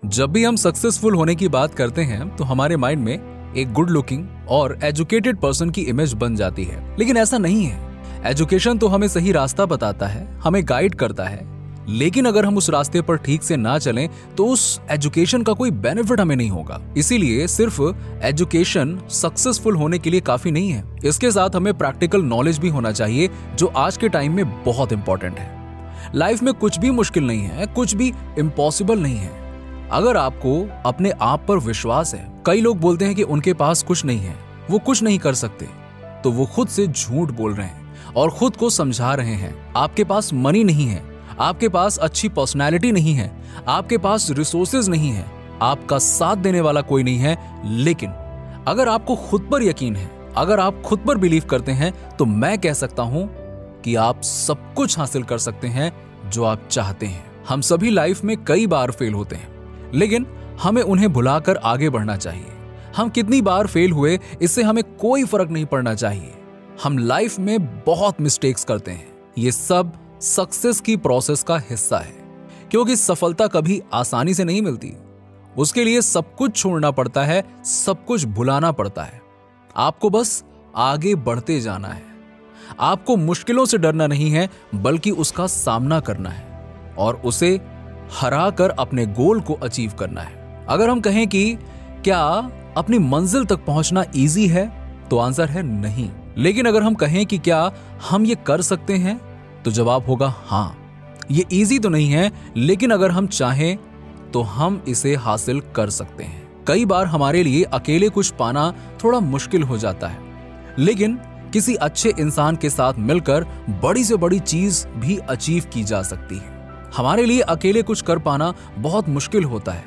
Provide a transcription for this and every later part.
जब भी हम सक्सेसफुल होने की बात करते हैं तो हमारे माइंड में एक गुड लुकिंग और एजुकेटेड पर्सन की इमेज बन जाती है, लेकिन ऐसा नहीं है। एजुकेशन तो हमें सही रास्ता बताता है, हमें गाइड करता है, लेकिन अगर हम उस रास्ते पर ठीक से ना चलें तो उस एजुकेशन का कोई बेनिफिट हमें नहीं होगा। इसीलिए सिर्फ एजुकेशन सक्सेसफुल होने के लिए काफी नहीं है, इसके साथ हमें प्रैक्टिकल नॉलेज भी होना चाहिए, जो आज के टाइम में बहुत इंपॉर्टेंट है। लाइफ में कुछ भी मुश्किल नहीं है, कुछ भी इम्पॉसिबल नहीं है, अगर आपको अपने आप पर विश्वास है। कई लोग बोलते हैं कि उनके पास कुछ नहीं है, वो कुछ नहीं कर सकते, तो वो खुद से झूठ बोल रहे हैं और खुद को समझा रहे हैं। आपके पास मनी नहीं है, आपके पास अच्छी पर्सनैलिटी नहीं है, आपके पास रिसोर्सेज नहीं है, आपका साथ देने वाला कोई नहीं है, लेकिन अगर आपको खुद पर यकीन है, अगर आप खुद पर बिलीव करते हैं, तो मैं कह सकता हूं कि आप सब कुछ हासिल कर सकते हैं जो आप चाहते हैं। हम सभी लाइफ में कई बार फेल होते हैं, लेकिन हमें उन्हें भुलाकर आगे बढ़ना चाहिए। हम कितनी बार फेल हुए, इससे हमें कोई फर्क नहीं पड़ना चाहिए। हम लाइफ में बहुत मिस्टेक्स करते हैं, ये सब सक्सेस की प्रोसेस का हिस्सा है, क्योंकि सफलता कभी आसानी से नहीं मिलती। उसके लिए सब कुछ छोड़ना पड़ता है, सब कुछ भुलाना पड़ता है। आपको बस आगे बढ़ते जाना है। आपको मुश्किलों से डरना नहीं है, बल्कि उसका सामना करना है और उसे हरा कर अपने गोल को अचीव करना है। अगर हम कहें कि क्या अपनी मंजिल तक पहुंचना इजी है, तो आंसर है नहीं। लेकिन अगर हम कहें कि क्या हम ये कर सकते हैं, तो जवाब होगा हाँ। ये इजी तो नहीं है, लेकिन अगर हम चाहें तो हम इसे हासिल कर सकते हैं। कई बार हमारे लिए अकेले कुछ पाना थोड़ा मुश्किल हो जाता है, लेकिन किसी अच्छे इंसान के साथ मिलकर बड़ी से बड़ी चीज भी अचीव की जा सकती है। हमारे लिए अकेले कुछ कर पाना बहुत मुश्किल होता है,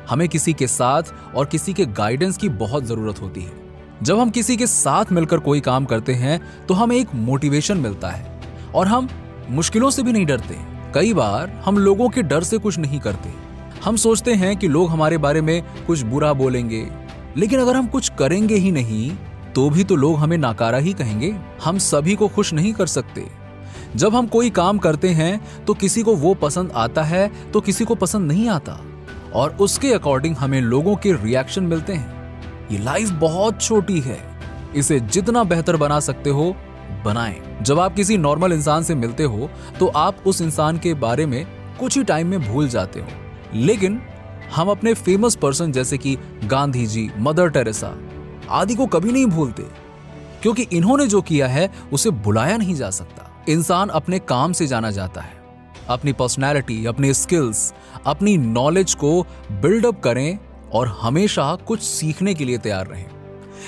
हमें किसी के साथ और किसी के गाइडेंस की बहुत जरूरत होती है। जब हम किसी के साथ मिलकर कोई काम करते हैं तो हमें एक मोटिवेशन मिलता है और हम मुश्किलों से भी नहीं डरते। कई बार हम लोगों के डर से कुछ नहीं करते। हम सोचते हैं कि लोग हमारे बारे में कुछ बुरा बोलेंगे, लेकिन अगर हम कुछ करेंगे ही नहीं तो भी तो लोग हमें नाकारा ही कहेंगे। हम सभी को खुश नहीं कर सकते। जब हम कोई काम करते हैं तो किसी को वो पसंद आता है तो किसी को पसंद नहीं आता, और उसके अकॉर्डिंग हमें लोगों के रिएक्शन मिलते हैं। ये लाइफ बहुत छोटी है, इसे जितना बेहतर बना सकते हो बनाएं। जब आप किसी नॉर्मल इंसान से मिलते हो तो आप उस इंसान के बारे में कुछ ही टाइम में भूल जाते हो, लेकिन हम अपने फेमस पर्सन जैसे कि गांधी जी, मदर टेरेसा आदि को कभी नहीं भूलते, क्योंकि इन्होंने जो किया है उसे भुलाया नहीं जा सकता। इंसान अपने काम से जाना जाता है। अपनी पर्सनैलिटी, अपनी स्किल्स, अपनी नॉलेज को बिल्डअप करें और हमेशा कुछ सीखने के लिए तैयार रहें।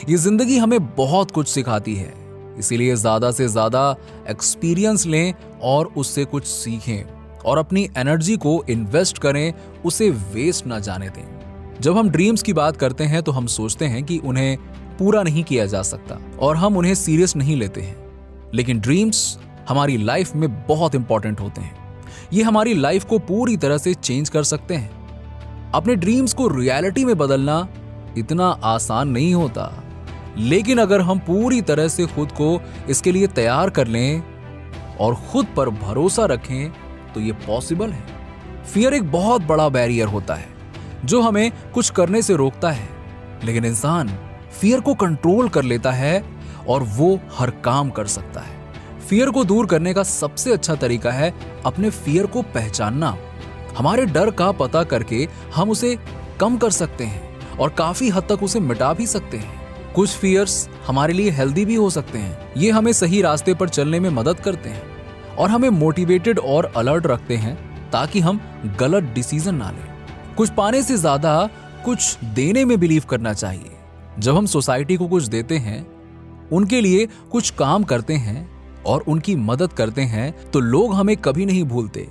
ये जिंदगी हमें बहुत कुछ सिखाती है, इसीलिए ज्यादा से ज्यादा एक्सपीरियंस लें और उससे कुछ सीखें और अपनी एनर्जी को इन्वेस्ट करें, उसे वेस्ट ना जाने दें। जब हम ड्रीम्स की बात करते हैं तो हम सोचते हैं कि उन्हें पूरा नहीं किया जा सकता और हम उन्हें सीरियस नहीं लेते हैं, लेकिन ड्रीम्स हमारी लाइफ में बहुत इंपॉर्टेंट होते हैं। ये हमारी लाइफ को पूरी तरह से चेंज कर सकते हैं। अपने ड्रीम्स को रियलिटी में बदलना इतना आसान नहीं होता, लेकिन अगर हम पूरी तरह से खुद को इसके लिए तैयार कर लें और खुद पर भरोसा रखें तो ये पॉसिबल है। फियर एक बहुत बड़ा बैरियर होता है जो हमें कुछ करने से रोकता है, लेकिन इंसान फियर को कंट्रोल कर लेता है और वो हर काम कर सकता है। फियर को दूर करने का सबसे अच्छा तरीका है अपने फियर को पहचानना। हमारे डर का पता करके हम उसे कम कर सकते हैं और काफी हद तक उसे मिटा भी सकते हैं। कुछ फियर्स हमारे लिए हेल्दी भी हो सकते हैं। ये हमें सही रास्ते पर चलने में मदद करते हैं और हमें मोटिवेटेड और अलर्ट रखते हैं ताकि हम गलत डिसीजन ना लें। कुछ पाने से ज्यादा कुछ देने में बिलीव करना चाहिए। जब हम सोसाइटी को कुछ देते हैं, उनके लिए कुछ काम करते हैं और उनकी मदद करते हैं, तो लोग हमें कभी नहीं भूलते।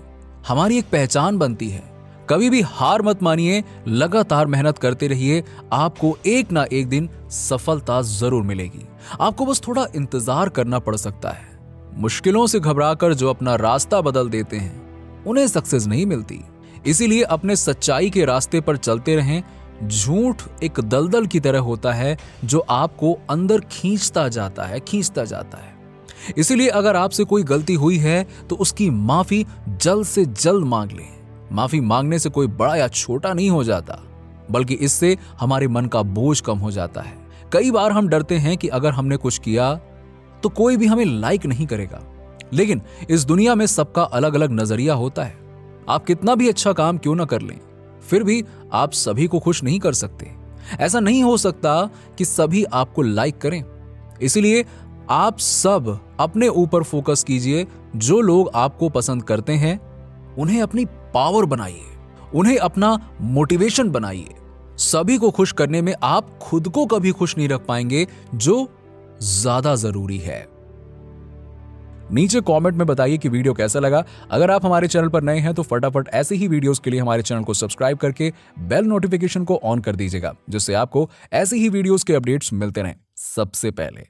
हमारी एक पहचान बनती है। कभी भी हार मत मानिए, लगातार मेहनत करते रहिए, आपको एक ना एक दिन सफलता जरूर मिलेगी। आपको बस थोड़ा इंतजार करना पड़ सकता है। मुश्किलों से घबराकर जो अपना रास्ता बदल देते हैं, उन्हें सक्सेस नहीं मिलती। इसीलिए अपने सच्चाई के रास्ते पर चलते रहें। झूठ एक दलदल की तरह होता है जो आपको अंदर खींचता जाता है। इसीलिए अगर आपसे कोई गलती हुई है तो उसकी माफी जल्द से जल्द मांग लें। माफी मांगने से कोई बड़ा या छोटा नहीं हो जाता, बल्कि इससे हमारे मन का बोझ कम हो जाता है। कई बार हम डरते हैं कि अगर हमने कुछ किया तो कोई भी हमें लाइक नहीं करेगा, लेकिन इस दुनिया में सबका अलग अलग नजरिया होता है। आप कितना भी अच्छा काम क्यों ना कर लें, फिर भी आप सभी को खुश नहीं कर सकते। ऐसा नहीं हो सकता कि सभी आपको लाइक करें। इसलिए आप सब अपने ऊपर फोकस कीजिए। जो लोग आपको पसंद करते हैं उन्हें अपनी पावर बनाइए, उन्हें अपना मोटिवेशन बनाइए। सभी को खुश करने में आप खुद को कभी खुश नहीं रख पाएंगे, जो ज्यादा जरूरी है। नीचे कमेंट में बताइए कि वीडियो कैसा लगा। अगर आप हमारे चैनल पर नए हैं तो फटाफट ऐसे ही वीडियोस के लिए हमारे चैनल को सब्सक्राइब करके बेल नोटिफिकेशन को ऑन कर दीजिएगा, जिससे आपको ऐसे ही वीडियोस के अपडेट्स मिलते रहें सबसे पहले।